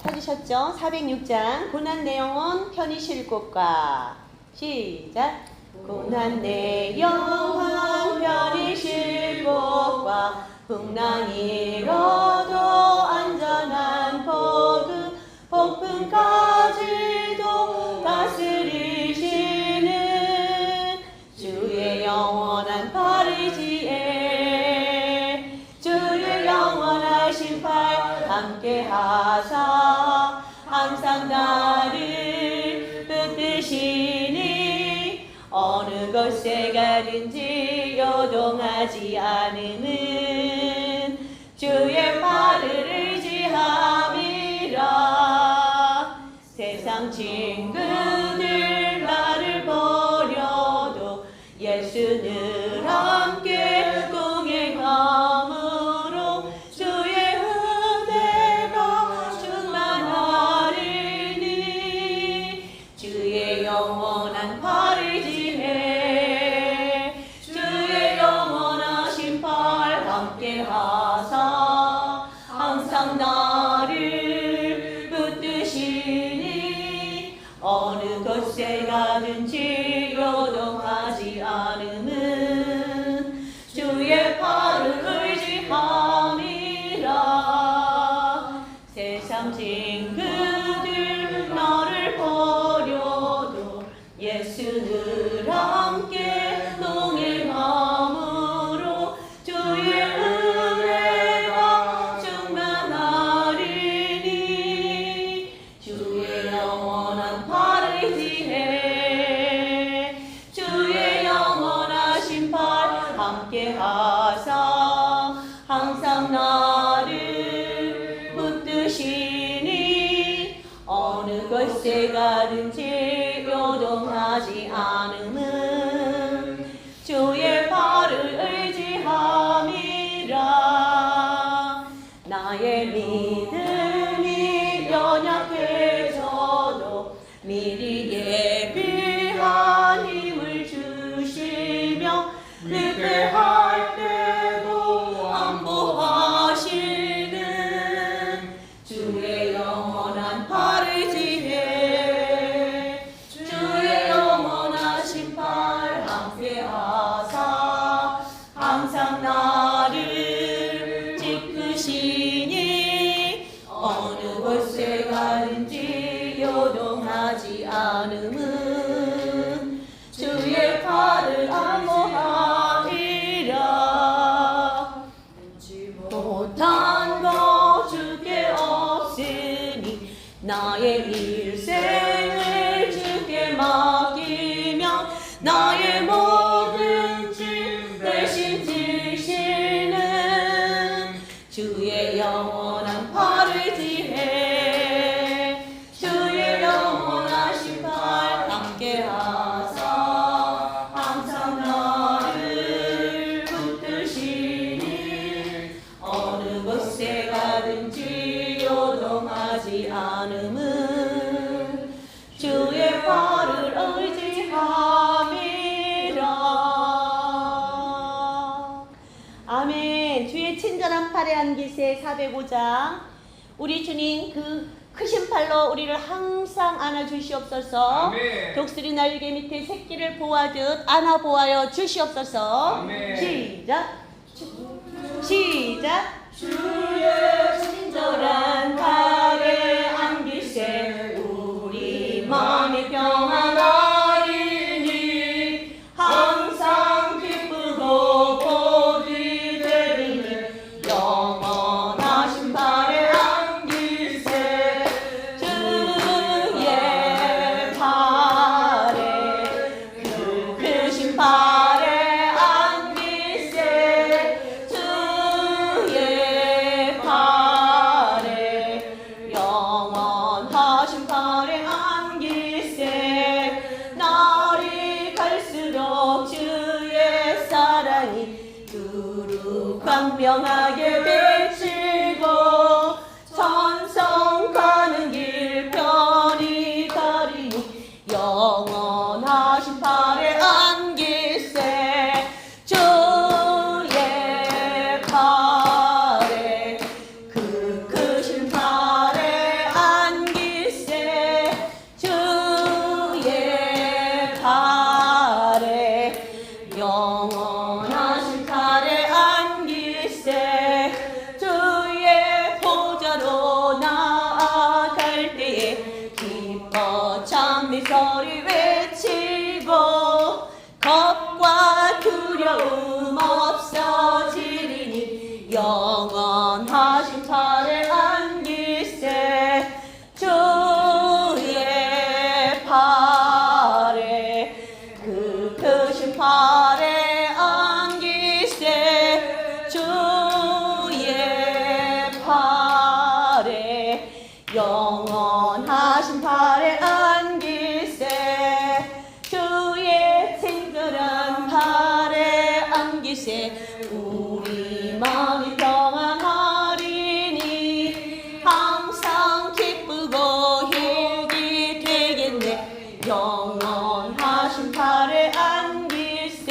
찾으셨죠? 406장 고난 내 영혼 편히 쉴 곳과 시작. 고난 내 영혼 편히 쉴 곳과 풍랑이 일어도 안전한 포구 폭풍까지도 다스리시는 주의 영원한 팔 의지에 주의 영원하신 팔 함께 하사 항상 나를 붙드시니 어느 곳에 가든지 요동하지 않으는 주의 팔을 의지함이라. 세상 친구들 나를 버려도 예수는 함께 동행함으로 주의 은혜가 충만하리니 주의 영원한 팔 의지해 주의 영원하신 팔 함께 하사 항상 나를 붙드시니 어느 곳에 가든지 요동하지 않음은 주의 팔을 의지함이라. 세상 친구들 너를 버려도 예수를 함께 동행함으로 주의 은혜가 충만하리니 주의 영원한 팔 의지해 주의 영원하신 팔 함께 하사 항상 나를 붙드시니 어느 곳에 가든지 요동하지 않음은 주의 팔을 의지함이라. 나의 믿음이 연약해져도 미리 예비한 힘을 주시며 늑대할 때도 안보하시는 주의 영원한 팔 의지해 주의 영원하신 팔 함께 하사 항상 나를 지키시니 어느 곳에 가든지 요동하지 않음은 주의 팔을 안보하리라. 못한 거 주께 없으니 나의 일생을 주께 맡기며 나의 모든 짐 대신 지시는 주의 영원한 팔 의지해 주의 영원하신 팔 함께 하사 항상 나를 붙드시니 어느 곳에 가든지 요동하지 않음은 주의 팔을 의지함이라. 아멘. 주의 친절한 팔에 안기세. 405장. 우리 주님 그 크신 팔로 우리를 항상 안아주시옵소서. 아멘. 독수리 날개 밑에 새끼를 보아듯 안아보아여 주시옵소서. 아멘. 시작. 주의 친절한 팔에 안기세 우리 마음이 평안하리니 항상 기쁘고 복이 되리니 영원하신 팔에 안기세 주의 팔에 그 크신 팔에 안기세 주의 팔에 영원하신 팔에 안길세 주의 친절한 팔에 안길세 우리 마음이 평안하리니 항상 기쁘고 hil기 되겠네 영원하신 팔에 안길세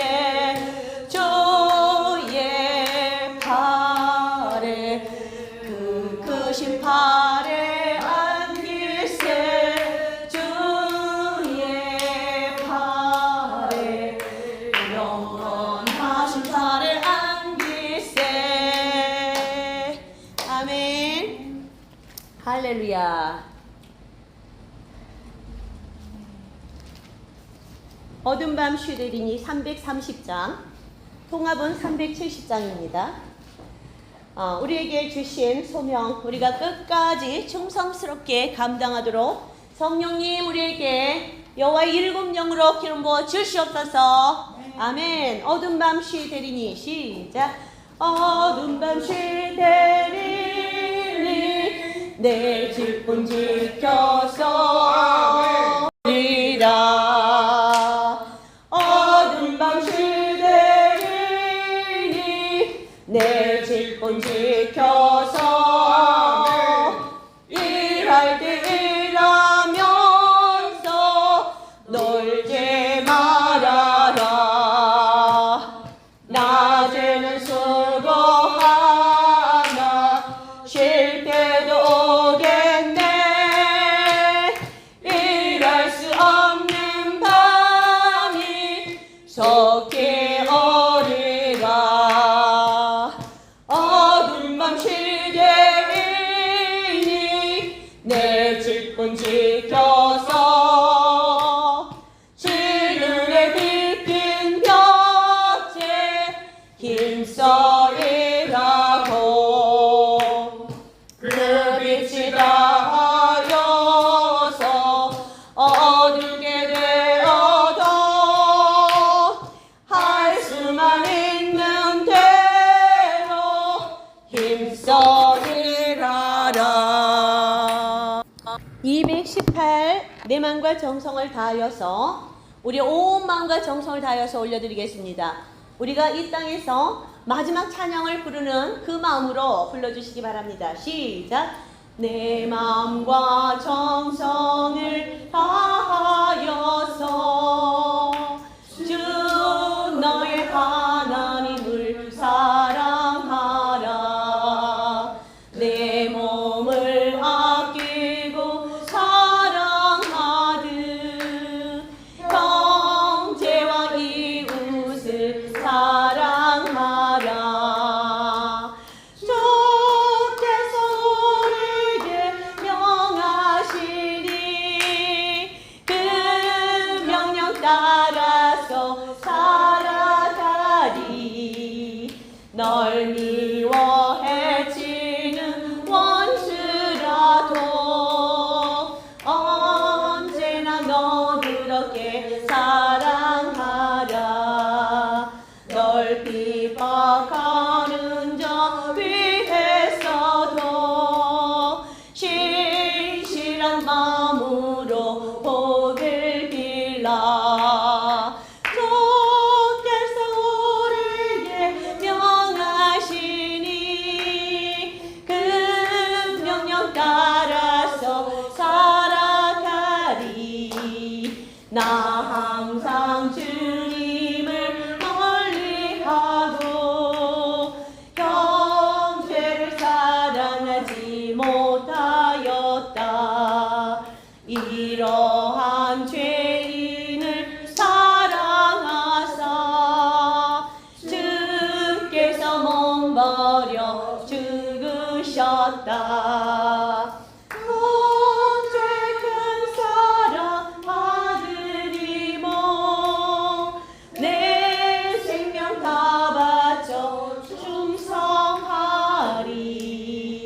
주의 팔에 그 크신 팔에 안길세 주의 팔에 영원하신 팔에 안길세 아멘 할렐루야. 어둠 밤 쉬되리니 330장, 통합은 370장입니다. 우리에게 주신 소명, 우리가 끝까지 충성스럽게 감당하도록 성령님 우리에게 여호와의 일곱 영으로 기름 부어 주시옵소서. 아멘. 어둠 밤 쉬되리니 시작. 어둠 밤 쉬되리니 내 질문 지켜서 리라. 어둠 밤 쉬되리니 내 질문 지켜서 일할 때 일하면서 놀지 말아라. 낮에는 수고하나 쉴 때도 오겠네. 일할 수 없는 밤이 속히 오리라. 어둠 밤 쉬되리니 내 질문 지켜서 시늘에 빗긴 볕에 힘써 일하고 그 빛이 닿아여서 어두게 되어도 할 수만 있는 대로 힘써 일하라. 218 내 마음과 정성을 다하여서 우리 온 마음과 정성을 다하여서 올려드리겠습니다. 우리가 이 땅에서 마지막 찬양을 부르는 그 마음으로 불러주시기 바랍니다. 시작. 내 마음과 정성을 다하여서 주 너의 하나님을 사랑하라. 내 몸을 아끼고 사랑하듯 형제와 이웃을 사랑하라. 주께서 우리에게 명하시니 그 명령 따라서 살아가리. 널 미워 해치는 원수라도 언제나 너 그렇게 사랑하라. 널 비박하는 자 위해서도 신실한 마음으로 복을 빌라. 주께서 우리에게 명하시니 그 명령 따라서 살아가리. 나 항상 주님을 멀리하고 형제를 사랑하지 못하였다. 이러한 죄인을 사랑하사 주께서 몸 버려 죽으셨다. 언제 큰 사랑 받으리모 내 생명 다 바쳐 충성하리.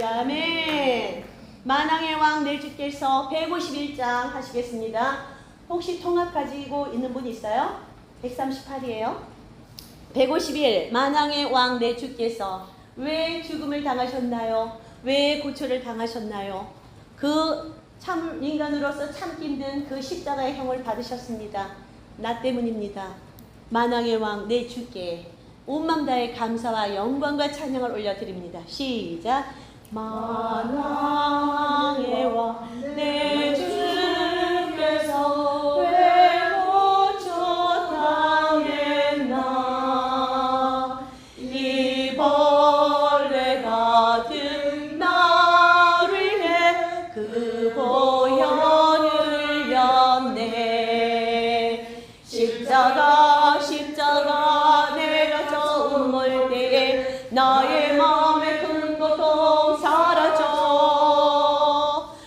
아멘. 만왕의 왕 내 주께서 151장 하시겠습니다. 혹시 통합 가지고 있는 분 있어요? 138이에요. 151 만왕의 왕 내 주께서 왜 죽음을 당하셨나요? 왜 고초를 당하셨나요? 그 참 인간으로서 참기 힘든 그 십자가의 형을 받으셨습니다. 나 때문입니다. 만왕의 왕 내 주께 온 맘 다해 감사와 영광과 찬양을 올려드립니다. 시작. 만왕의 왕 내 주께서 왜 고쳐 당했나. 이 벌레 같은 나를 위해 그 보혈을 흘렸네. 십자가 내가 처음 볼 때에 나의 마음에 큰 고통 사라져.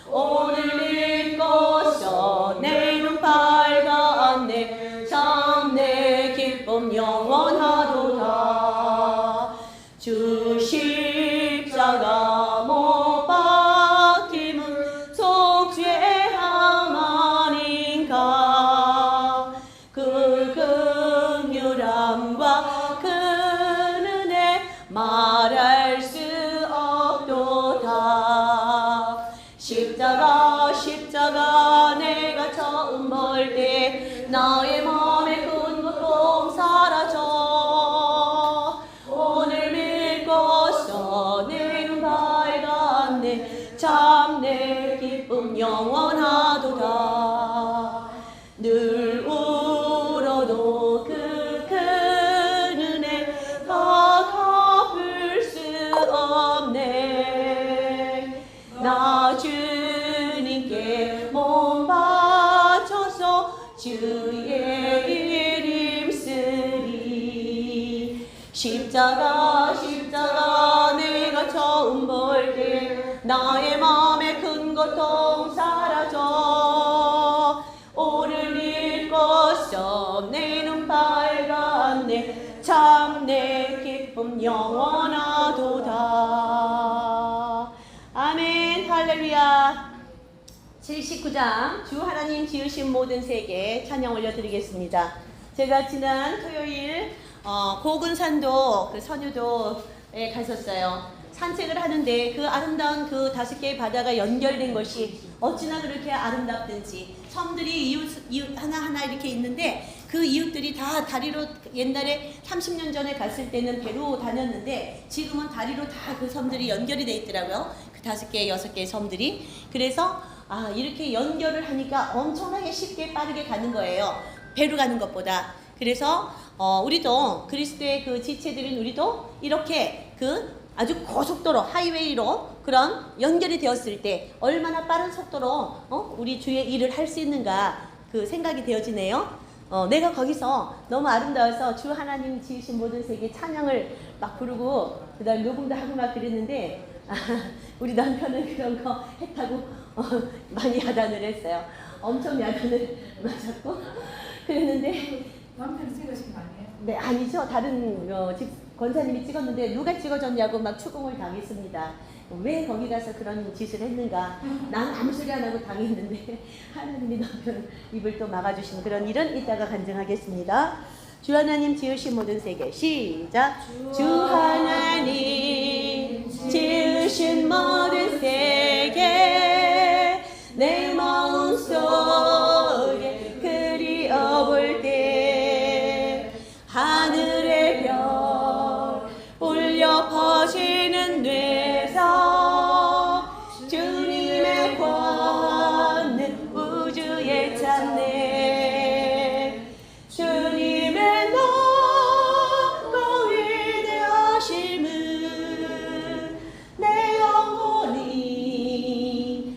오늘 믿고서 내 눈 밝았네. 참 내 기쁨 영원하도다. 주 십자가 못 박힘은 속죄함 아닌가. 그 긍휼함과 그 은혜 말할 수 없도다. 십자가 내가 처음 볼 때 나의 마음에 큰 고통 사라져. 오늘 믿고서 내 눈 밝았네. 참 내 기쁨 영원하도다. 늘 울어도 그 큰 은혜 다 갚을 수 없네. 나 주님께 몸 바쳐서 주의 이름 쓰리. 십자가 내가 처음 볼 때 나의 마음에 큰 고통 사라져. 오늘 믿고서 내 눈 밝았네. 참 내 기쁨 영원하도다. 아멘. 할렐루야. 79장 주 하나님 지으신 모든 세계 찬양 올려드리겠습니다. 제가 지난 토요일 고근산도 그 선유도에 갔었어요. 산책을 하는데 그 아름다운 그 5개의 바다가 연결된 것이 어찌나 그렇게 아름답든지, 섬들이 이웃 하나하나 이렇게 있는데 그 이웃들이 다 다리로, 옛날에 30년 전에 갔을 때는 배로 다녔는데 지금은 다리로 다 그 섬들이 연결이 돼 있더라고요. 그 5개, 6개의 섬들이. 그래서 이렇게 연결을 하니까 엄청나게 쉽게 빠르게 가는 거예요. 배로 가는 것보다. 그래서 우리도 그리스도의 그 지체들인 우리도 이렇게 그 아주 고속도로, 하이웨이로 그런 연결이 되었을 때 얼마나 빠른 속도로 우리 주의 일을 할 수 있는가 그 생각이 되어지네요. 내가 거기서 너무 아름다워서 주 하나님 지으신 모든 세계 찬양을 막 부르고 그다음 녹음도 하고 막 그랬는데 우리 남편은 그런 거 했다고 많이 야단을 했어요. 엄청 야단을 맞았고 그랬는데. 남편이 찍으신 거 아니에요? 네, 아니죠. 다른 권사님이 찍었는데 누가 찍어줬냐고 막 추궁을 당했습니다. 왜 거기 가서 그런 짓을 했는가. 난 아무 소리 안 하고 당했는데 하나님이 남편 입을 또 막아주시는 그런 일은 이따가 간증하겠습니다. 주 하나님 지으신 모든 세계 시작. 주 하나님 지으신 모든 세계 내 마음속에 그리워볼 때 하늘의 별 울려 퍼지는 뇌서 주님의 권능 우주에 찾네. 주님의 높고 위대하심을 내 영혼이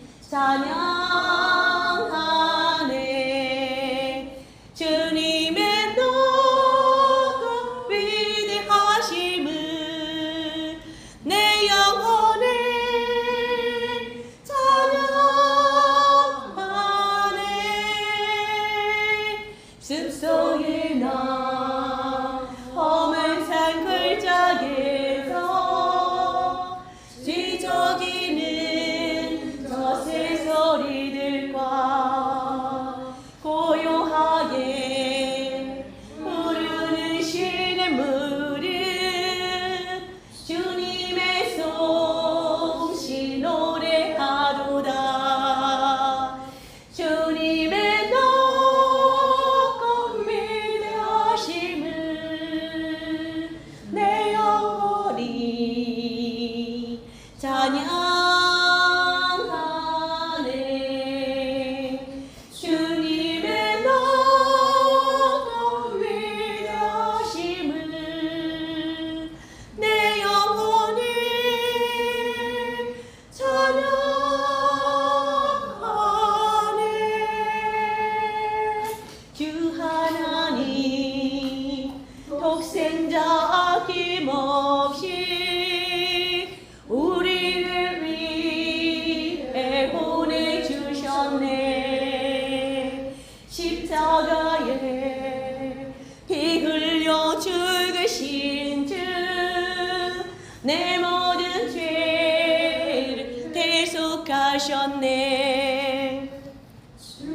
찬양하네. 주님의 높고 위대하심을 내 영혼이 찬양하네. 숲속이나 험한 산 골짜기에서 지저귀는 저 새소리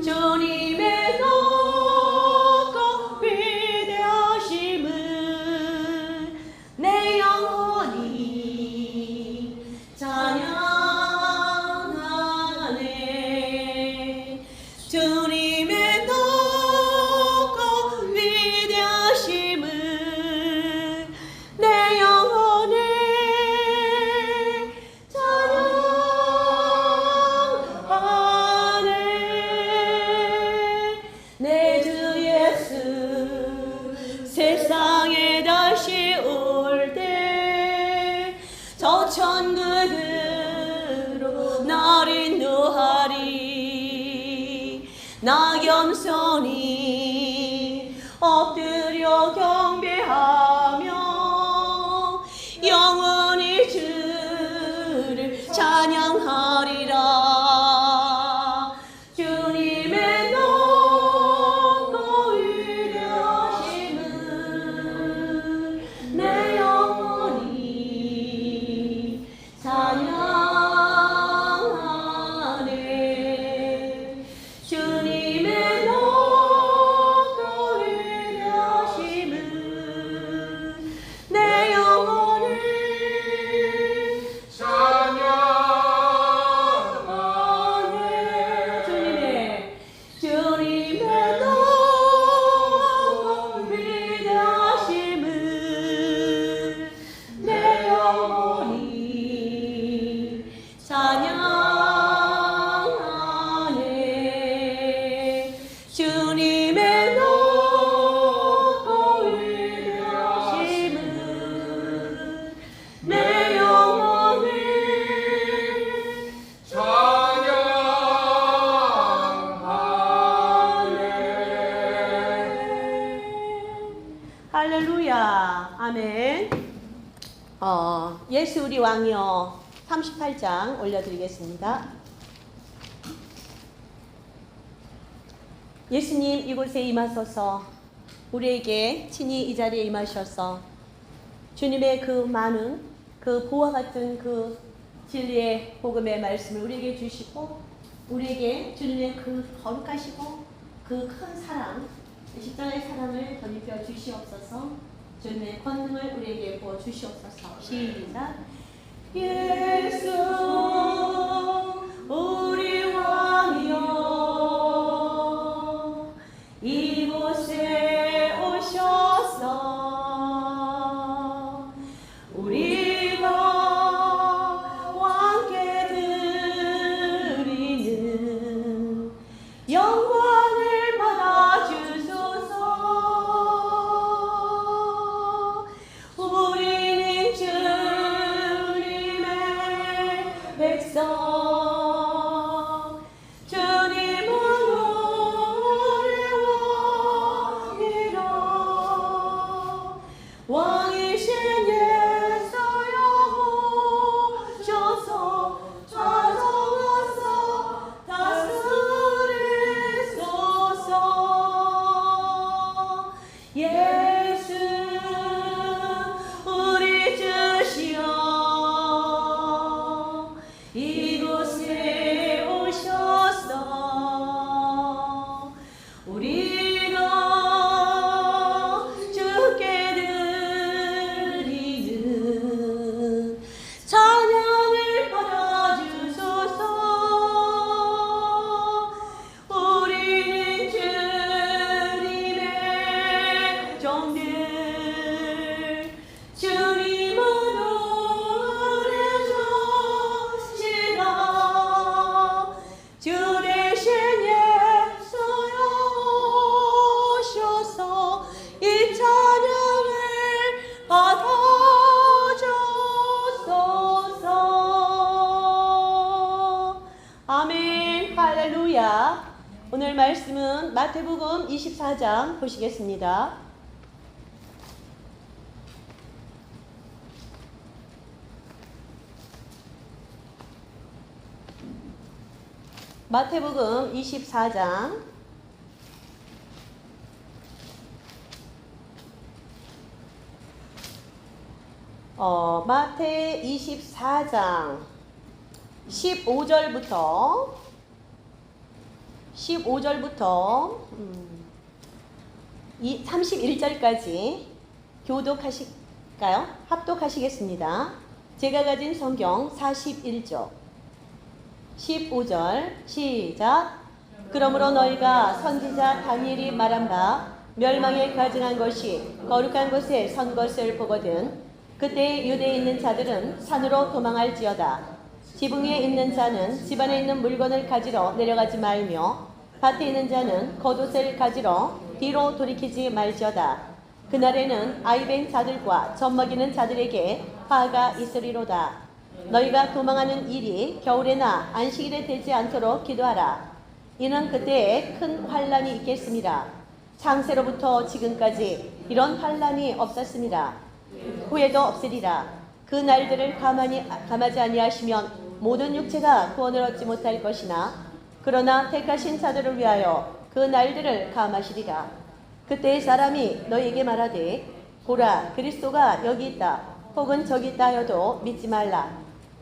주님의 높고 위대하심을 내 영혼이 찬양하네. 주님의 높고 위대하심을 내 영혼이 찬양하네. 내 주 예수 세상에 다시 올 때 저 천국으로 날 인도하리. 나 겸손히 엎드려 경배하며 영원히 주를 찬양하리라. 주님의 높고 위대하심을 내 영혼이 찬양하네. 주님의 높고 위대하심을 내 영혼이 찬양하네. 주님의 높고 위대하심을 내 영혼이 찬양하네. 주님의 높고 위대하심을 내 영혼이 할렐루야. 아멘. 예수 우리 왕이여 38장 올려드리겠습니다. 예수님 이곳에 임하소서. 우리에게 친히 이 자리에 임하셔서 주님의 그 많은 그 보화 같은 그 진리의 복음의 말씀을 우리에게 주시고 우리에게 주님의 그 거룩하시고 그 큰 사랑 십자가의 사랑을 덧입혀 주시옵소서. 주님의 권능을 우리에게 부어 주시옵소서. 시작. 예수 우리 왕이여 이곳에 오셔서 우리가 왕께 드리는 영광을 받아 주소서. 우리는 주님의 백성 주님은 우리 왕이라. 왕이신 예수여 오셔서 찾아와서 다스리소서. 예수 우리 주시여 이곳에 오셔서 우리가 주께 드리는 찬양을 받아주소서. 우리는 주님의 종들 주님은 우리 주시라. 주 대신 예수여 오셔서 이 찬양을 받아주소서. 아멘. 할렐루야. 오늘 말씀은 마태복음 24장 보시겠습니다. 마태복음 24장 마태 24장 15절부터 15절부터 31절까지 교독하실까요? 합독하시겠습니다. 제가 가진 성경 41조 15절 시작. 그러므로 너희가 선지자 다니엘이 말한 바 멸망에 가증한 것이 거룩한 곳에 선 것을 보거든 그때 유대에 있는 자들은 산으로 도망할지어다. 지붕 위에 있는 자는 집안에 있는 물건을 가지러 내려가지 말며 밭에 있는 자는 겉옷을 가지러 뒤로 돌이키지 말지어다. 그날에는 아이벤 자들과 젖먹이는 자들에게 화가 있으리로다. 너희가 도망하는 일이 겨울에나 안식일에 되지 않도록 기도하라. 이는 그때에 큰 환란이 있겠습니다. 창세로부터 지금까지 이런 환란이 없었습니다. 후에도 없으리라. 그 날들을 감하지 아니하시면 모든 육체가 구원을 얻지 못할 것이나 그러나 택하신 자들을 위하여 그 날들을 감하시리라. 그때의 사람이 너희에게 말하되 보라 그리스도가 여기 있다 혹은 저기 있다 하여도 믿지 말라.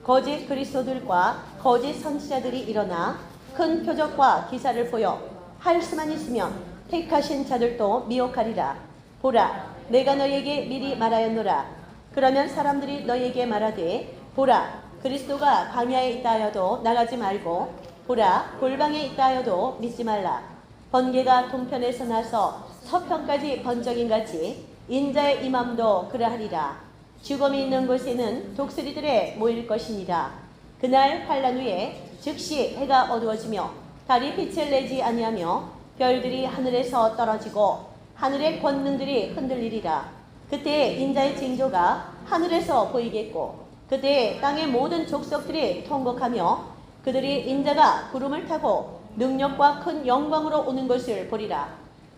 거짓 그리스도들과 거짓 선지자들이 일어나 큰 표적과 기사를 보여 할 수만 있으면 택하신 자들도 미혹하리라. 보라 내가 너희에게 미리 말하였노라. 그러면 사람들이 너희에게 말하되 보라 그리스도가 광야에 있다 하여도 나가지 말고 보라 골방에 있다 하여도 믿지 말라. 번개가 동편에서 나서 서편까지 번쩍인 같이 인자의 임함도 그러하리라. 죽음이 있는 곳에는 독수리들에 모일 것이니라. 그날 환란 후에 즉시 해가 어두워지며 달이 빛을 내지 아니하며 별들이 하늘에서 떨어지고 하늘의 권능들이 흔들리리라. 그때 인자의 징조가 하늘에서 보이겠고 그때 땅의 모든 족속들이 통곡하며 그들이 인자가 구름을 타고 능력과 큰 영광으로 오는 것을 보리라.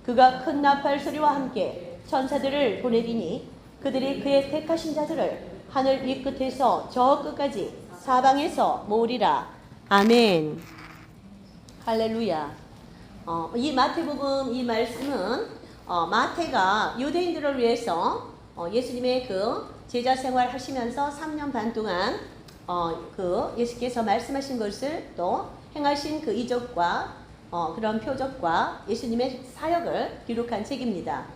그가 큰 나팔 소리와 함께 천사들을 보내리니 그들이 그의 택하신 자들을 하늘 위 끝에서 저 끝까지 사방에서 모으리라. 아멘. 할렐루야. 이 마태복음 이 말씀은 마태가 유대인들을 위해서 예수님의 그 제자 생활 하시면서 3년 반 동안 그 예수께서 말씀하신 것을 또 행하신 그 이적과 그런 표적과 예수님의 사역을 기록한 책입니다.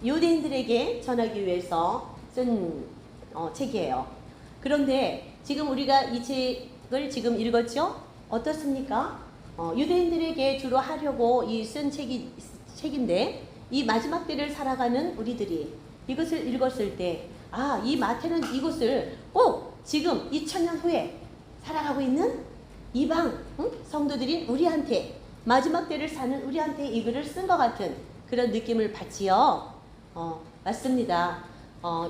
유대인들에게 전하기 위해서 쓴 책이에요. 그런데 지금 우리가 이 책을 지금 읽었죠? 어떻습니까? 유대인들에게 주로 하려고 쓴 책인데 이 마지막 때를 살아가는 우리들이 이것을 읽었을 때 이 마태는 이것을 꼭 지금 2000년 후에 살아가고 있는 이방 성도들인 우리한테 마지막 때를 사는 우리한테 이 글을 쓴 것 같은 그런 느낌을 받지요. 맞습니다.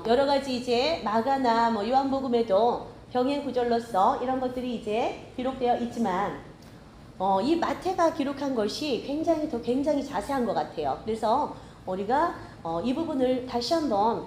여러 가지 이제 마가나 요한복음에도 병행 구절로서 이런 것들이 이제 기록되어 있지만 이 마태가 기록한 것이 굉장히 자세한 것 같아요. 그래서 우리가 이 부분을 다시 한번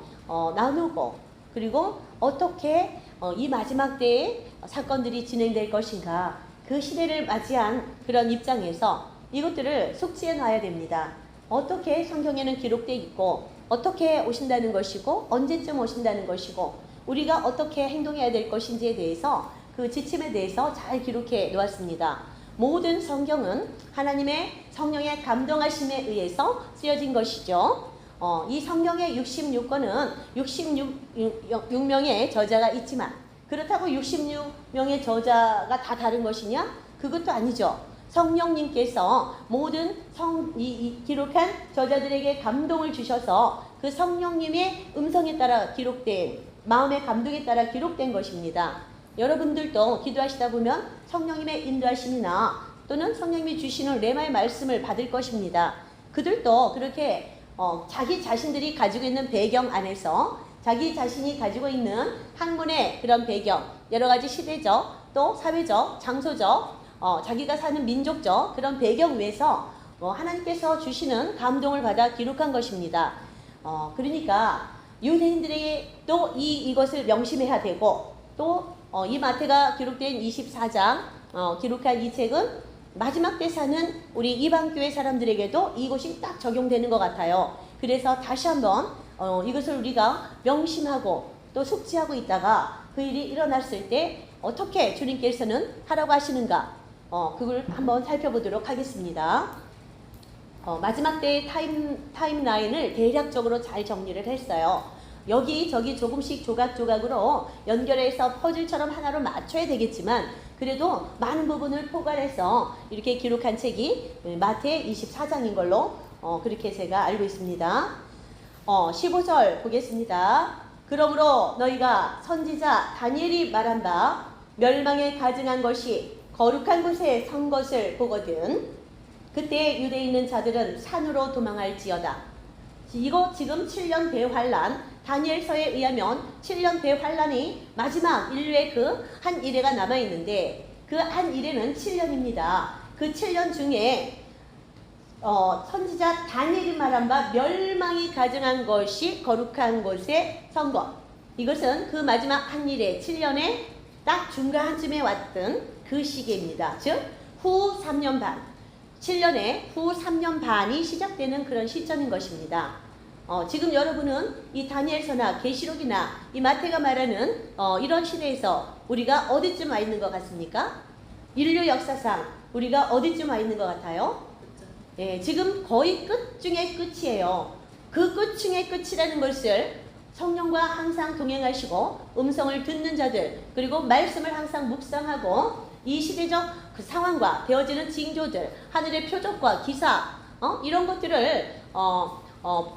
나누고 그리고 어떻게 이 마지막 때에 사건들이 진행될 것인가 그 시대를 맞이한 그런 입장에서 이것들을 숙지해 놔야 됩니다. 어떻게 성경에는 기록되어 있고 어떻게 오신다는 것이고 언제쯤 오신다는 것이고 우리가 어떻게 행동해야 될 것인지에 대해서 그 지침에 대해서 잘 기록해 놓았습니다. 모든 성경은 하나님의 성령의 감동하심에 의해서 쓰여진 것이죠. 이 성경의 66권은 66명의 저자가 있지만 그렇다고 66명의 저자가 다 다른 것이냐? 그것도 아니죠. 성령님께서 모든 기록한 저자들에게 감동을 주셔서 그 성령님의 음성에 따라 기록된 마음의 감동에 따라 기록된 것입니다. 여러분들도 기도하시다 보면 성령님의 인도하심이나 또는 성령님이 주시는 레마의 말씀을 받을 것입니다. 그들도 그렇게 자기 자신들이 가지고 있는 배경 안에서 자기 자신이 가지고 있는 학문의 그런 배경, 여러 가지 시대적 또 사회적, 장소적, 자기가 사는 민족적 그런 배경 위에서 하나님께서 주시는 감동을 받아 기록한 것입니다. 그러니까 유대인들에게 또 이것을 명심해야 되고 또 이 마태가 기록된 24장 기록한 이 책은 마지막 때 사는 우리 이방교회 사람들에게도 이것이 딱 적용되는 것 같아요. 그래서 다시 한번 이것을 우리가 명심하고 또 숙지하고 있다가 그 일이 일어났을 때 어떻게 주님께서는 하라고 하시는가 그걸 한번 살펴보도록 하겠습니다. 마지막 때의 타임라인을 대략적으로 잘 정리를 했어요. 여기저기 조금씩 조각조각으로 연결해서 퍼즐처럼 하나로 맞춰야 되겠지만 그래도 많은 부분을 포괄해서 이렇게 기록한 책이 마태 24장인 걸로 그렇게 제가 알고 있습니다. 15절 보겠습니다. 그러므로 너희가 선지자 다니엘이 말한 바 멸망에 가증한 것이 거룩한 곳에 선 것을 보거든 그때 유대에 있는 자들은 산으로 도망할지어다. 이거 지금 7년 대환란 다니엘서에 의하면 7년 대환란이 마지막 인류의 그 한 이래가 남아있는데 그 한 이래는 7년입니다. 그 7년 중에 선지자 다니엘이 말한 바 멸망이 가증한 것이 거룩한 곳에 선 것. 이것은 그 마지막 한 일에 7년의 딱 중간쯤에 왔던 그 시기입니다. 즉 후 3년 반. 7년에 후 3년 반이 시작되는 그런 시점인 것입니다. 지금 여러분은 이 다니엘서나 계시록이나 이 마태가 말하는 이런 시대에서 우리가 어디쯤 와 있는 것 같습니까? 인류 역사상 우리가 어디쯤 와 있는 것 같아요? 예, 지금 거의 끝 중에 끝이에요. 그 끝 중에 끝이라는 것을 성령과 항상 동행하시고 음성을 듣는 자들 그리고 말씀을 항상 묵상하고 이 시대적 그 상황과 되어지는 징조들 하늘의 표적과 기사 이런 것들을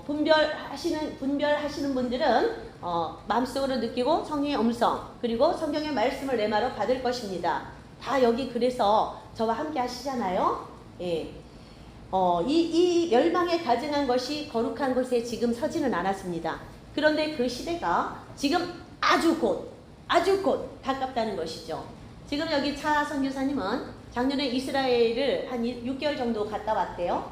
분별하시는 분들은 마음속으로 느끼고 성령의 음성 그리고 성경의 말씀을 레마로 받을 것입니다. 다 여기 그래서 저와 함께 하시잖아요. 예. 이 멸망에 가증한 것이 거룩한 곳에 지금 서지는 않았습니다. 그런데 그 시대가 지금 아주 곧 가깝다는 것이죠. 지금 여기 차 선교사님은 작년에 이스라엘을 한 6개월 정도 갔다 왔대요.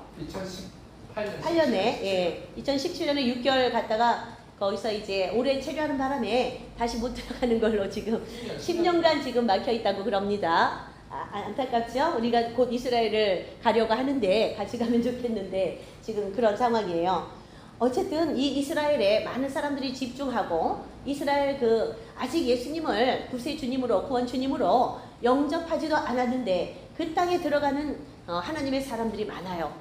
2018년에 예, 2017년에 6개월 갔다가 거기서 이제 올해 체류하는 바람에 다시 못 들어가는 걸로 지금 10년간 지금 막혀 있다고 그럽니다. 안타깝죠? 우리가 곧 이스라엘을 가려고 하는데 같이 가면 좋겠는데 지금 그런 상황이에요. 어쨌든 이 이스라엘에 많은 사람들이 집중하고 이스라엘 아직 예수님을 구세주님으로 구원주님으로 영접하지도 않았는데 그 땅에 들어가는 하나님의 사람들이 많아요.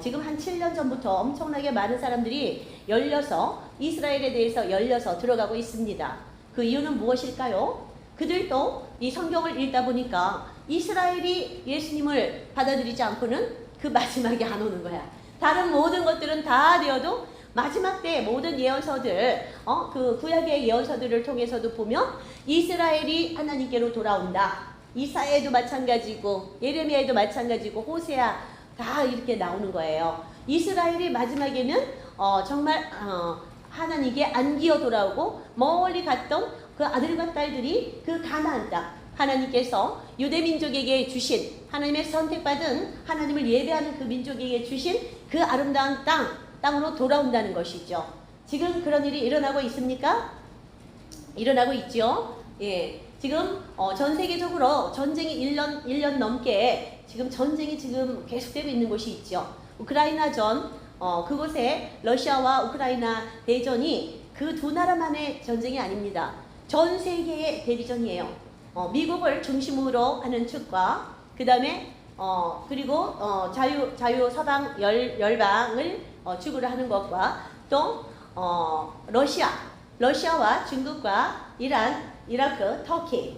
지금 한 7년 전부터 엄청나게 많은 사람들이 열려서 이스라엘에 대해서 열려서 들어가고 있습니다. 그 이유는 무엇일까요? 그들도 이 성경을 읽다 보니까 이스라엘이 예수님을 받아들이지 않고는 그 마지막에 안 오는 거야. 다른 모든 것들은 다 되어도 마지막 때 모든 예언서들, 그 구약의 예언서들을 통해서도 보면 이스라엘이 하나님께로 돌아온다. 이사야에도 마찬가지고 예레미야에도 마찬가지고 호세아 다 이렇게 나오는 거예요. 이스라엘이 마지막에는 정말 하나님께 안기어 돌아오고 멀리 갔던 그 아들과 딸들이 그 가나안 땅 하나님께서 유대 민족에게 주신 하나님의 선택받은 하나님을 예배하는 그 민족에게 주신 그 아름다운 땅으로 돌아온다는 것이죠. 지금 그런 일이 일어나고 있습니까? 일어나고 있죠. 예, 지금 전 세계적으로 전쟁이 1년 넘게 지금 전쟁이 지금 계속되고 있는 곳이 있죠. 우크라이나전 그곳에 러시아와 우크라이나 대전이 그 두 나라만의 전쟁이 아닙니다. 전 세계의 대리전이에요. 미국을 중심으로 하는 측과 그 다음에 그리고 자유 서방 열방을 축으로 하는 것과 또 러시아와 중국과 이란, 이라크, 터키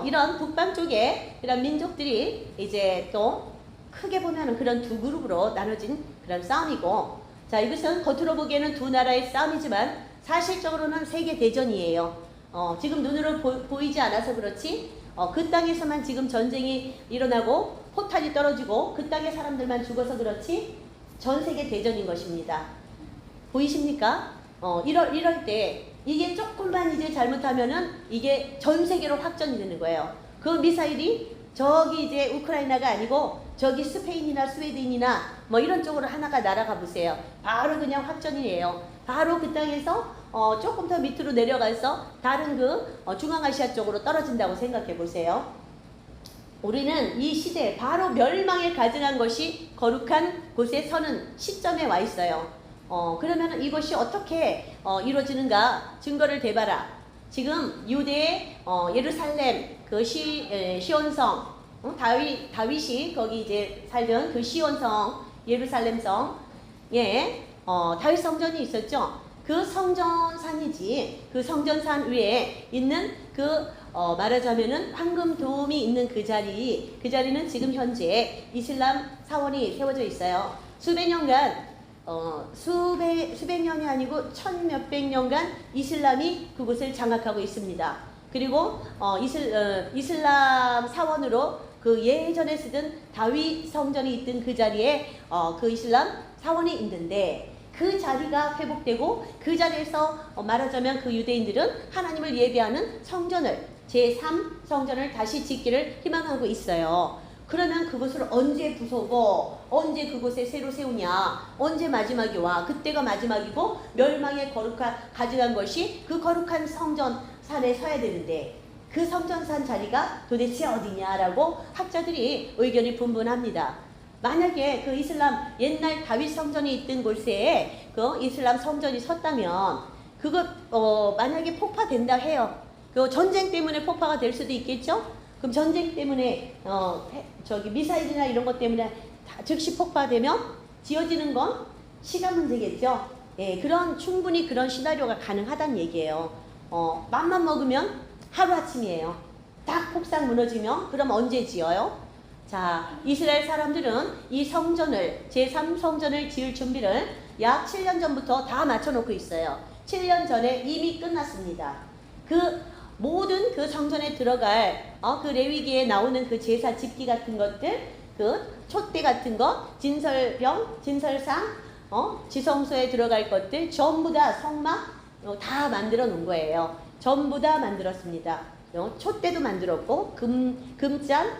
이런 북방 쪽에 이런 민족들이 이제 또 크게 보면은 그런 두 그룹으로 나눠진 그런 싸움이고, 자, 이것은 겉으로 보기에는 두 나라의 싸움이지만 사실적으로는 세계 대전이에요. 지금 눈으로 보이지 않아서 그렇지 그 땅에서만 지금 전쟁이 일어나고 포탄이 떨어지고 그 땅의 사람들만 죽어서 그렇지 전 세계 대전인 것입니다. 보이십니까? 이럴 때 이게 조금만 이제 잘못하면은 이게 전 세계로 확전이 되는 거예요. 그 미사일이 저기 이제 우크라이나가 아니고 저기 스페인이나 스웨덴이나 뭐 이런 쪽으로 하나가 날아가 보세요. 바로 그냥 확전이에요. 바로 그 땅에서 조금 더 밑으로 내려가서 다른 그 중앙아시아 쪽으로 떨어진다고 생각해 보세요. 우리는 이 시대 바로 멸망에 가증한 것이 거룩한 곳에 서는 시점에 와 있어요. 그러면 이것이 어떻게 이루어지는가 증거를 대봐라. 지금 유대의 예루살렘 그 시온성 다윗이 거기 이제 살던 그 시온성, 예루살렘성에 다윗 성전이 있었죠. 그 성전산이지. 그 성전산 위에 있는 말하자면은 황금 도움이 있는 그 자리는 지금 현재 이슬람 사원이 세워져 있어요. 수백 년간 수백 년이 아니고 천 몇백 년간 이슬람이 그곳을 장악하고 있습니다. 그리고 이슬람 사원으로 그 예전에 쓰던 다윗 성전이 있던 그 자리에 그 이슬람 사원이 있는데 그 자리가 회복되고 그 자리에서 말하자면 그 유대인들은 하나님을 예배하는 성전을 제3 성전을 다시 짓기를 희망하고 있어요. 그러면 그것을 언제 부수고 언제 그곳에 새로 세우냐, 언제 마지막이 와, 그때가 마지막이고 멸망의 가져간 것이 그 거룩한 성전산에 서야 되는데 그 성전산 자리가 도대체 어디냐라고 학자들이 의견이 분분합니다. 만약에 그 이슬람 옛날 다윗 성전이 있던 곳에 그 이슬람 성전이 섰다면 그거 만약에 폭파된다 해요. 그 전쟁 때문에 폭파가 될 수도 있겠죠. 그럼 전쟁 때문에 미사일이나 이런 것 때문에 다 즉시 폭파되면 지어지는 건 시간 문제겠죠. 예, 충분히 그런 시나리오가 가능하다는 얘기예요. 맘만 먹으면 하루아침이에요. 딱 폭삭 무너지면 그럼 언제 지어요? 자, 이스라엘 사람들은 이 성전을 제3성전을 지을 준비를 약 7년 전부터 다 맞춰놓고 있어요. 7년 전에 이미 끝났습니다. 모든 그 성전에 들어갈 그 레위기에 나오는 그 제사 집기 같은 것들, 그 촛대 같은 것, 진설병, 진설상, 지성소에 들어갈 것들 전부 다 성막 다 만들어 놓은 거예요. 전부 다 만들었습니다. 촛대도 만들었고 금잔,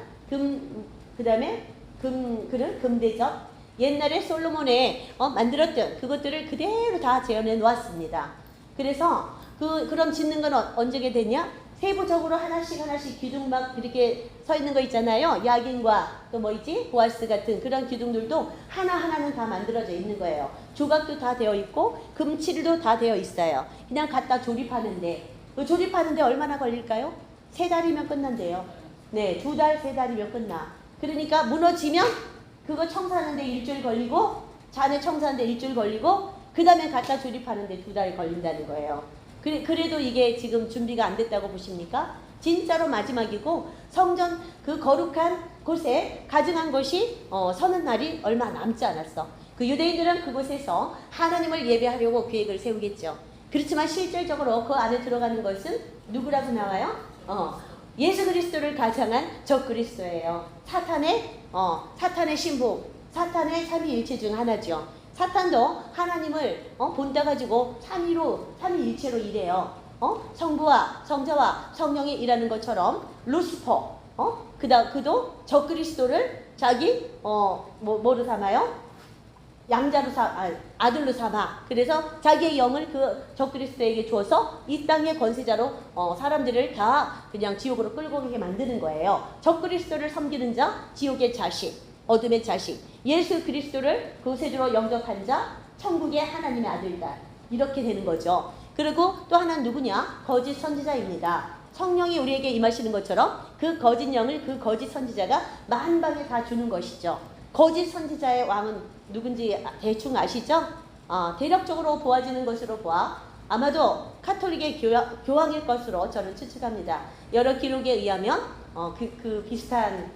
그다음에 그릇, 금대접, 옛날에 솔로몬에 만들었던 그것들을 그대로 다 재현해 놓았습니다. 그래서 그럼 짓는 건 언제게 되냐? 세부적으로 하나씩 기둥 막 이렇게 서 있는 거 있잖아요. 야긴과 또 보아스 같은 그런 기둥들도 하나하나는 다 만들어져 있는 거예요. 조각도 다 되어 있고 금칠도 다 되어 있어요. 그냥 갖다 조립하는데 조립하는데 얼마나 걸릴까요? 3달이면 끝난대요. 네, 2달, 3달이면 끝나. 그러니까 무너지면 그거 청소하는데 일주일 걸리고 잔해 청소하는데 일주일 걸리고 그 다음에 갖다 조립하는데 2달 걸린다는 거예요. 그래도 이게 지금 준비가 안 됐다고 보십니까? 진짜로 마지막이고 성전 그 거룩한 곳에 가증한 것이 서는 날이 얼마 남지 않았어. 그 유대인들은 그곳에서 하나님을 예배하려고 계획을 세우겠죠. 그렇지만 실질적으로 그 안에 들어가는 것은 누구라고 나와요? 예수 그리스도를 가장한 적그리스도예요. 사탄의 신부, 사탄의 삼위일체 중 하나죠. 사탄도 하나님을 본따 가지고 삼위일체로 일해요. 성부와 성자와 성령이 일하는 것처럼 루시퍼, 그도 적그리스도를 자기 뭐로 삼아요? 양자로 아들로 삼아. 그래서 자기의 영을 그 적그리스도에게 주어서 이 땅의 권세자로 사람들을 다 그냥 지옥으로 끌고 가게 만드는 거예요. 적그리스도를 섬기는 자, 지옥의 자식, 어둠의 자식, 예수 그리스도를 구세주로 영접한 자, 천국의 하나님의 아들이다. 이렇게 되는 거죠. 그리고 또 하나는 누구냐? 거짓 선지자입니다. 성령이 우리에게 임하시는 것처럼 그 거짓 영을 그 거짓 선지자가 만방에 다 주는 것이죠. 거짓 선지자의 왕은 누군지 대충 아시죠? 대략적으로 보아지는 것으로 보아 아마도 카톨릭의 교황일 것으로 저는 추측합니다. 여러 기록에 의하면 그 비슷한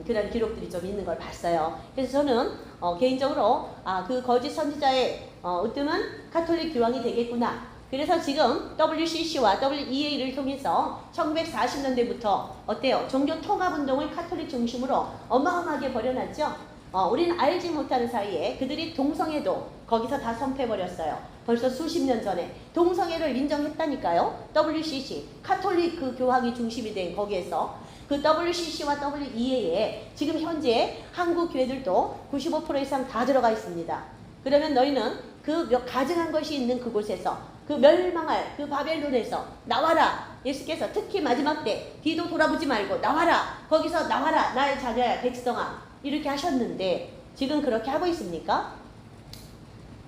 그런 기록들이 좀 있는 걸 봤어요. 그래서 저는 개인적으로 그 거짓 선지자의 으뜸은 카톨릭 교황이 되겠구나. 그래서 지금 WCC와 WEA를 통해서 1940년대부터 어때요? 종교 통합운동을 카톨릭 중심으로 어마어마하게 벌여놨죠. 우리는 알지 못하는 사이에 그들이 동성애도 거기서 다 선포해버렸어요. 벌써 수십 년 전에 동성애를 인정했다니까요. WCC, 카톨릭 그 교황이 중심이 된 거기에서 그 WCC와 WEA에 지금 현재 한국 교회들도 95% 이상 다 들어가 있습니다. 그러면 너희는 그 가증한 것이 있는 그곳에서 그 멸망할 그 바벨론에서 나와라. 예수께서 특히 마지막 때 뒤도 돌아보지 말고 나와라. 거기서 나와라. 나의 자녀야 백성아. 이렇게 하셨는데 지금 그렇게 하고 있습니까?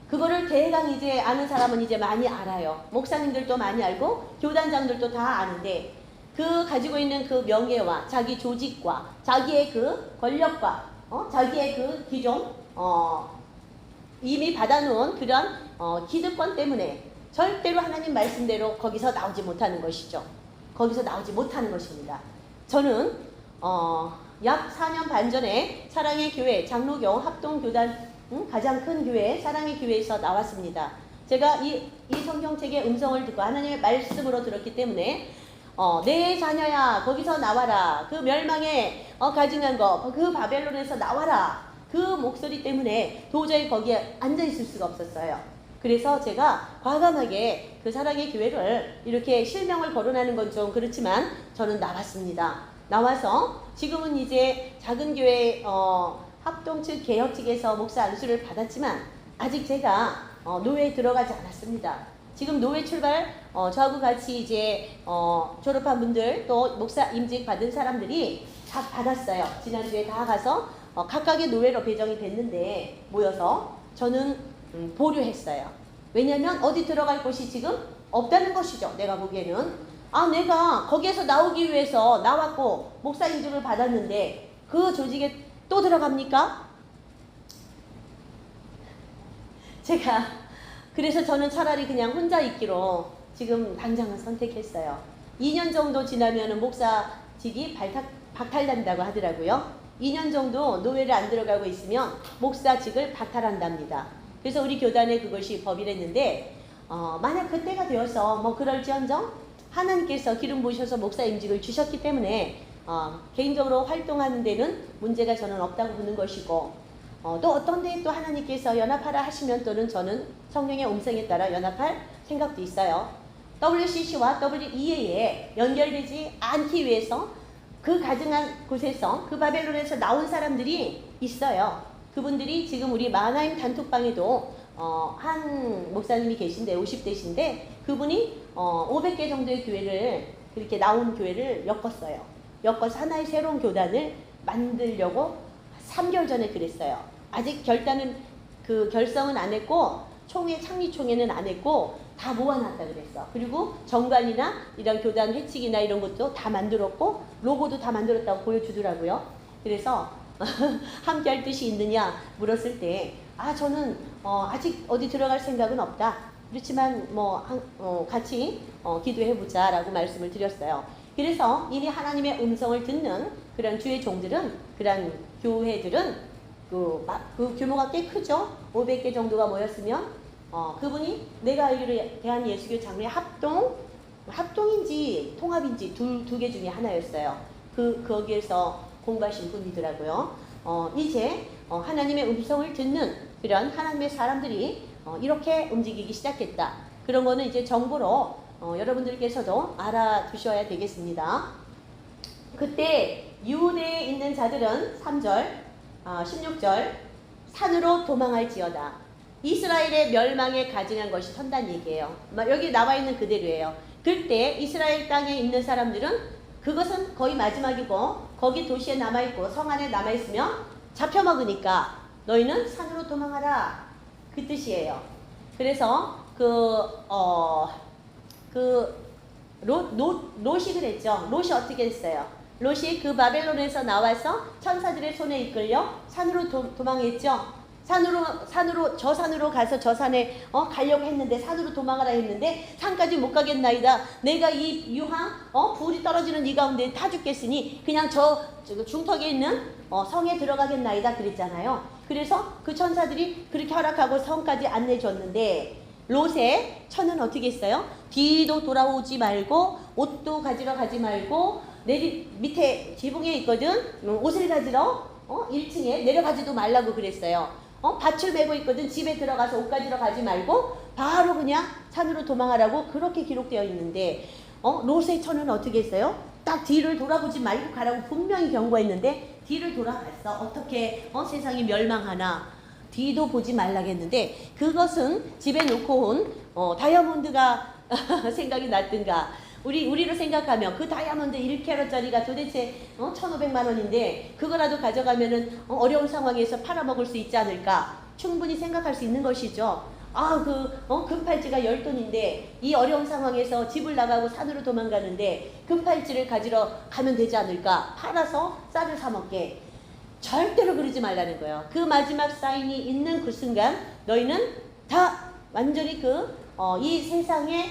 그거를 대강 이제 아는 사람은 이제 많이 알아요. 목사님들도 많이 알고 교단장들도 다 아는데 그 가지고 있는 그 명예와 자기 조직과 자기의 그 권력과 자기의 그 기존 이미 받아놓은 그런 기득권 때문에 절대로 하나님 말씀대로 거기서 나오지 못하는 것이죠. 거기서 나오지 못하는 것입니다. 저는 약 4년 반 전에 사랑의 교회 장로교 합동교단 가장 큰 교회 사랑의 교회에서 나왔습니다. 제가 이 성경책의 음성을 듣고 하나님의 말씀으로 들었기 때문에 내 자녀야 거기서 나와라. 그 멸망에 가증한 거 그 바벨론에서 나와라. 그 목소리 때문에 도저히 거기에 앉아있을 수가 없었어요. 그래서 제가 과감하게 그 사랑의 교회를 이렇게 실명을 거론하는 건 좀 그렇지만 저는 나왔습니다. 나와서 지금은 이제 작은 교회 합동 측 개혁 측에서 목사 안수를 받았지만 아직 제가 노회에 들어가지 않았습니다. 지금 노회 출발 저하고 같이 이제 졸업한 분들 또 목사 임직 받은 사람들이 다 받았어요. 지난주에 다 가서 각각의 노회로 배정이 됐는데 모여서 저는 보류했어요. 왜냐하면 어디 들어갈 곳이 지금 없다는 것이죠. 내가 보기에는 내가 거기에서 나오기 위해서 나왔고 목사 임직을 받았는데 그 조직에 또 들어갑니까? 그래서 저는 차라리 그냥 혼자 있기로 지금 당장은 선택했어요. 2년 정도 지나면 목사직이 박탈된다고 하더라고요. 2년 정도 노회를 안 들어가고 있으면 목사직을 박탈한답니다. 그래서 우리 교단에 그것이 법이랬는데 만약 그때가 되어서 그럴지언정 하나님께서 기름 부으셔서 목사 임직을 주셨기 때문에 개인적으로 활동하는 데는 문제가 저는 없다고 보는 것이고 또 어떤 데에 또 하나님께서 연합하라 하시면 또는 저는 성령의 음성에 따라 연합할 생각도 있어요. WCC와 WEA에 연결되지 않기 위해서 그 가증한 곳에서 그 바벨론에서 나온 사람들이 있어요. 그분들이 지금 우리 마하나임 단톡방에도 한 목사님이 계신데 50대신데 그분이 500개 정도의 교회를 그렇게 나온 교회를 엮었어요. 엮어서 하나의 새로운 교단을 만들려고 3개월 전에 그랬어요. 아직 결성은 안 했고 창립총회는 안 했고 다 모아놨다 그랬어. 그리고 정관이나 이런 교단 회칙이나 이런 것도 다 만들었고 로고도 다 만들었다고 보여주더라고요. 그래서 함께 할 뜻이 있느냐 물었을 때 저는 아직 어디 들어갈 생각은 없다. 그렇지만 같이 기도해보자 라고 말씀을 드렸어요. 그래서 이미 하나님의 음성을 듣는 그런 주의 종들은 그런 교회들은 그 규모가 꽤 크죠. 500개 정도가 모였으면 그분이 내가 알기로 대한예수교 장로의 합동인지 통합인지 두 개 중에 하나였어요. 거기에서 공부하신 분이더라고요. 이제 하나님의 음성을 듣는 그런 하나님의 사람들이 이렇게 움직이기 시작했다. 그런 거는 이제 정보로 여러분들께서도 알아두셔야 되겠습니다. 그때 유대에 있는 자들은 3절 16절 산으로 도망할지어다. 이스라엘의 멸망에 가증한 것이 선단 얘기예요. 여기 나와 있는 그대로예요. 그때 이스라엘 땅에 있는 사람들은 그것은 거의 마지막이고 거기 도시에 남아있고 성 안에 남아있으면 잡혀먹으니까 너희는 산으로 도망하라. 그 뜻이에요. 그래서 롯이 그랬죠. 롯이 어떻게 했어요? 롯이 그 바벨론에서 나와서 천사들의 손에 이끌려 산으로 도망했죠. 저 산으로 가서 저 산에 가려고 했는데 산으로 도망가라 했는데 산까지 못 가겠나이다. 내가 이 유황 불이 떨어지는 이 가운데 타 죽겠으니 그냥 저 중턱에 있는 성에 들어가겠나이다 그랬잖아요. 그래서 그 천사들이 그렇게 허락하고 성까지 안내줬는데 롯의 처는 어떻게 했어요? 뒤도 돌아오지 말고 옷도 가지러 가지 말고 밑에 지붕에 있거든. 옷을 가지러 1층에 내려가지도 말라고 그랬어요. 밭을 메고 있거든. 집에 들어가서 옷 가지러 가지 말고 바로 그냥 산으로 도망하라고 그렇게 기록되어 있는데 롯의 처는 어떻게 했어요? 딱 뒤를 돌아보지 말고 가라고 분명히 경고했는데 뒤를 돌아갔어. 어떻게 세상이 멸망하나 뒤도 보지 말라겠는데 그것은 집에 놓고 온 다이아몬드가 생각이 났든가 우리로 생각하면 그 다이아몬드 1캐럿짜리가 도대체 1,500만 원인데 그거라도 가져가면은 어려운 상황에서 팔아먹을 수 있지 않을까 충분히 생각할 수 있는 것이죠. 금팔찌가 10돈인데 이 어려운 상황에서 집을 나가고 산으로 도망가는데 금팔찌를 가지러 가면 되지 않을까? 팔아서 쌀을 사 먹게. 절대로 그러지 말라는 거예요. 그 마지막 사인이 있는 그 순간 너희는 다 완전히 이 세상의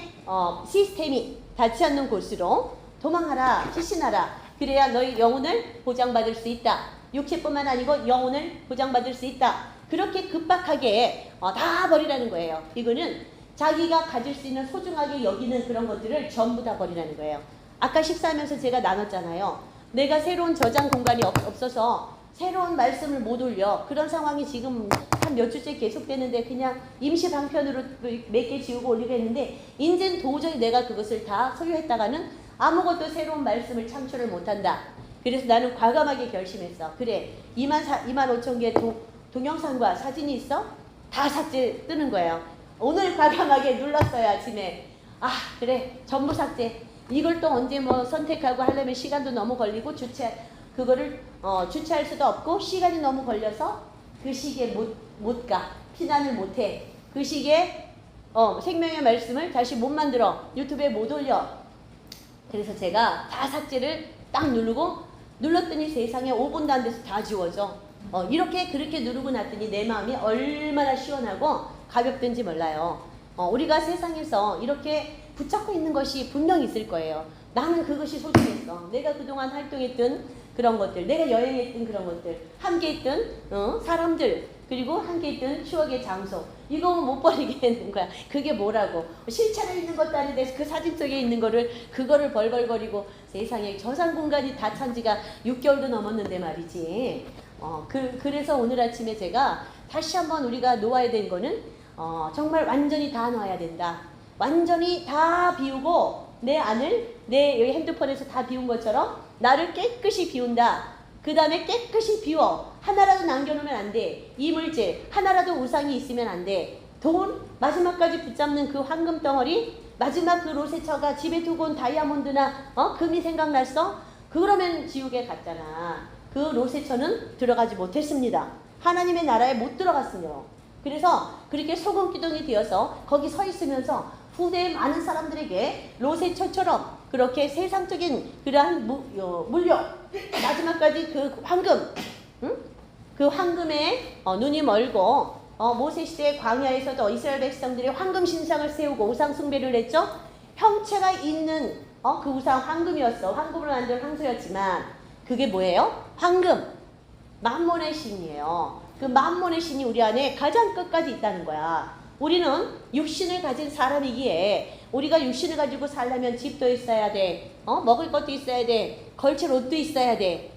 시스템이 닿지 않는 곳으로 도망하라, 피신하라. 그래야 너희 영혼을 보장받을 수 있다. 육체뿐만 아니고 영혼을 보장받을 수 있다. 그렇게 급박하게 다 버리라는 거예요. 이거는 자기가 가질 수 있는 소중하게 여기는 그런 것들을 전부 다 버리라는 거예요. 아까 식사하면서 제가 나눴잖아요. 내가 새로운 저장 공간이 없어서 새로운 말씀을 못 올려. 그런 상황이 지금 한 몇 주째 계속되는데 그냥 임시 방편으로 몇 개 지우고 올리고 했는데 이제는 도저히 내가 그것을 다 소유했다가는 아무것도 새로운 말씀을 창출을 못한다. 그래서 나는 과감하게 결심했어. 그래, 2만 5천 개 동영상과 사진이 있어? 다 삭제 뜨는 거예요. 오늘 과감하게 눌렀어요. 아침에. 그래, 전부 삭제. 이걸 또 언제 선택하고 하려면 시간도 너무 걸리고 그거를 주체할 수도 없고 시간이 너무 걸려서 그 시기에 못 가. 피난을 못 해. 그 시기에 생명의 말씀을 다시 못 만들어. 유튜브에 못 올려. 그래서 제가 다 삭제를 딱 눌렀더니 세상에 5분도 안 돼서 다 지워져. 그렇게 누르고 났더니 내 마음이 얼마나 시원하고 가볍든지 몰라요. 우리가 세상에서 이렇게 붙잡고 있는 것이 분명히 있을 거예요. 나는 그것이 소중했어. 내가 그동안 활동했던 그런 것들, 내가 여행했던 그런 것들, 함께 있던 사람들, 그리고 함께 있던 추억의 장소. 이거 못 버리게 되는 거야. 그게 뭐라고? 실체가 있는 것도 아닌데 그 사진 속에 있는 그거를 벌벌거리고 세상에 저장 공간이 다 찬 지가 6개월도 넘었는데 말이지. 그래서 오늘 아침에 제가 다시 한번 우리가 놓아야 되는 거는 정말 완전히 다 놔야 된다. 완전히 다 비우고 내 안을 내 여기 핸드폰에서 다 비운 것처럼 나를 깨끗이 비운다. 그 다음에 깨끗이 비워. 하나라도 남겨놓으면 안 돼. 이물질 하나라도 우상이 있으면 안 돼. 돈 마지막까지 붙잡는 그 황금 덩어리, 마지막 그 로세처가 집에 두고 온 다이아몬드나 금이 생각났어? 그러면 지옥에 갔잖아. 그 로세처는 들어가지 못했습니다. 하나님의 나라에 못 들어갔어요. 그래서 그렇게 소금 기둥이 되어서 거기 서 있으면서 후대에 많은 사람들에게 로세처처럼 그렇게 세상적인 그러한 물욕, 마지막까지 그 황금, 그 황금에 눈이 멀고 모세시대 광야에서도 이스라엘 백성들이 황금 신상을 세우고 우상 숭배를 했죠. 형체가 있는 그 우상 황금이었어. 황금으로 만든 황소였지만 그게 뭐예요? 황금, 만몬의 신이에요. 그 만몬의 신이 우리 안에 가장 끝까지 있다는 거야. 우리는 육신을 가진 사람이기에 우리가 육신을 가지고 살려면 집도 있어야 돼. 먹을 것도 있어야 돼. 걸칠 옷도 있어야 돼.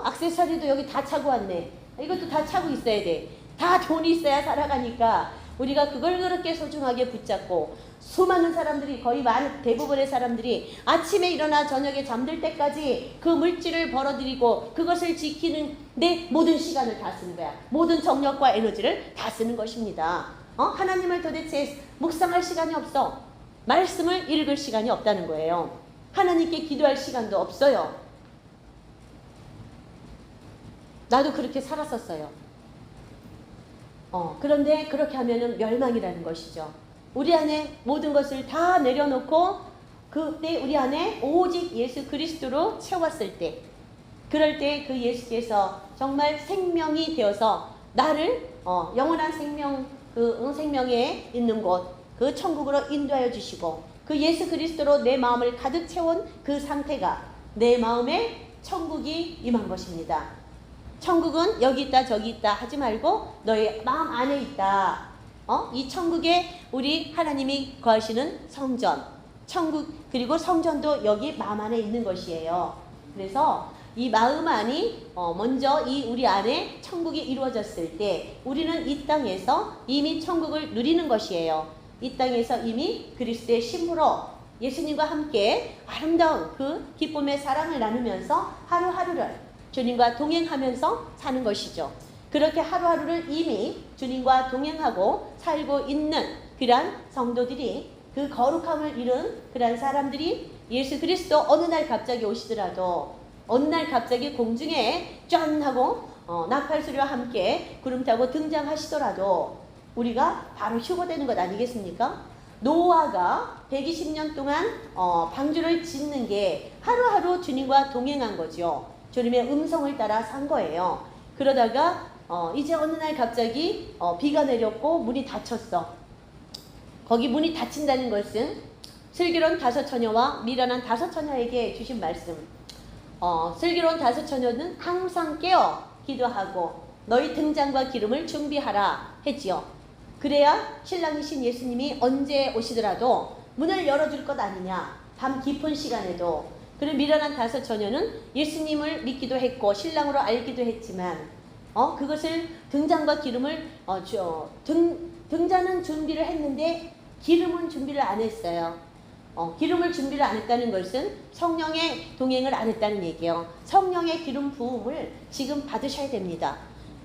액세서리도 여기 다 차고 왔네. 이것도 다 차고 있어야 돼. 다 돈이 있어야 살아가니까 우리가 그걸 그렇게 소중하게 붙잡고 수많은 사람들이 거의 대부분의 사람들이 아침에 일어나 저녁에 잠들 때까지 그 물질을 벌어들이고 그것을 지키는 내 모든 시간을 다 쓰는 거야. 모든 정력과 에너지를 다 쓰는 것입니다. 하나님을 도대체 묵상할 시간이 없어. 말씀을 읽을 시간이 없다는 거예요. 하나님께 기도할 시간도 없어요. 나도 그렇게 살았었어요. 그런데 그렇게 하면은 멸망이라는 것이죠. 우리 안에 모든 것을 다 내려놓고 그때 우리 안에 오직 예수 그리스도로 채웠을 때, 그럴 때 그 예수께서 정말 생명이 되어서 나를 영원한 생명, 생명에 있는 곳, 그 천국으로 인도하여 주시고 그 예수 그리스도로 내 마음을 가득 채운 그 상태가 내 마음에 천국이 임한 것입니다. 천국은 여기 있다 저기 있다 하지 말고 너의 마음 안에 있다. 이 천국에 우리 하나님이 거하시는 성전, 천국, 그리고 성전도 여기 마음 안에 있는 것이에요. 그래서 이 마음 안이 먼저 우리 안에 천국이 이루어졌을 때 우리는 이 땅에서 이미 천국을 누리는 것이에요. 이 땅에서 이미 그리스도의 신부로 예수님과 함께 아름다운 그 기쁨의 사랑을 나누면서 하루하루를 주님과 동행하면서 사는 것이죠. 그렇게 하루하루를 이미 주님과 동행하고 살고 있는 그러한 성도들이, 그 거룩함을 이룬 그러한 사람들이 예수 그리스도 어느 날 갑자기 오시더라도, 어느 날 갑자기 공중에 짠 하고 나팔 소리와 함께 구름 타고 등장하시더라도 우리가 바로 휴거되는 것 아니겠습니까? 노아가 120년 동안 방주를 짓는 게 하루하루 주님과 동행한 거죠. 주님의 음성을 따라 산 거예요. 그러다가 이제 어느 날 갑자기 비가 내렸고 문이 닫혔어. 거기 문이 닫힌다는 것은 슬기로운 5처녀와 미련한 5처녀에게 주신 말씀. 슬기로운 5처녀는 항상 깨어 기도하고 너희 등잔과 기름을 준비하라 했지요. 그래야 신랑이신 예수님이 언제 오시더라도 문을 열어줄 것 아니냐. 밤 깊은 시간에도. 그리고 미련한 5처녀는 예수님을 믿기도 했고 신랑으로 알기도 했지만 그것을 등잔과 기름을 등잔은 준비를 했는데 기름은 준비를 안 했어요. 기름을 준비를 안 했다는 것은 성령의 동행을 안 했다는 얘기예요. 성령의 기름 부음을 지금 받으셔야 됩니다.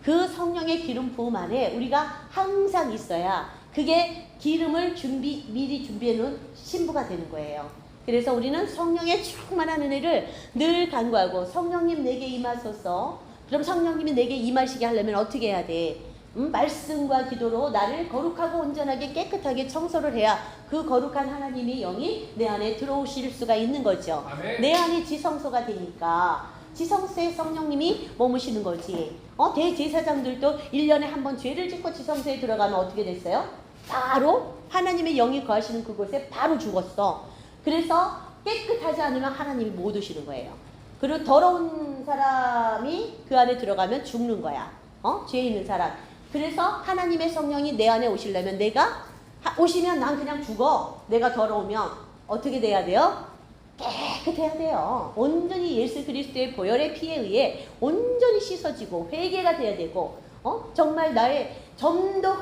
그 성령의 기름 부음 안에 우리가 항상 있어야 그게 기름을 미리 준비해 놓은 신부가 되는 거예요. 그래서 우리는 성령의 충만한 은혜를 늘 간구하고 성령님 내게 임하소서. 그럼 성령님이 내게 임하시게 하려면 어떻게 해야 돼? 말씀과 기도로 나를 거룩하고 온전하게 깨끗하게 청소를 해야 그 거룩한 하나님의 영이 내 안에 들어오실 수가 있는 거죠. 아멘. 내 안이 지성소가 되니까 지성소에 성령님이 머무시는 거지. 대제사장들도 1년에 한 번 죄를 짓고 지성소에 들어가면 어떻게 됐어요? 바로 하나님의 영이 거하시는 그곳에 바로 죽었어. 그래서 깨끗하지 않으면 하나님이 못 오시는 거예요. 그리고 더러운 사람이 그 안에 들어가면 죽는 거야. 죄 있는 사람. 그래서 하나님의 성령이 내 안에 오시려면 내가 오시면 난 그냥 죽어. 내가 더러우면 어떻게 돼야 돼요? 깨끗해야 돼요. 온전히 예수 그리스도의 보혈의 피에 의해 온전히 씻어지고 회개가 돼야 되고 정말 나의 점도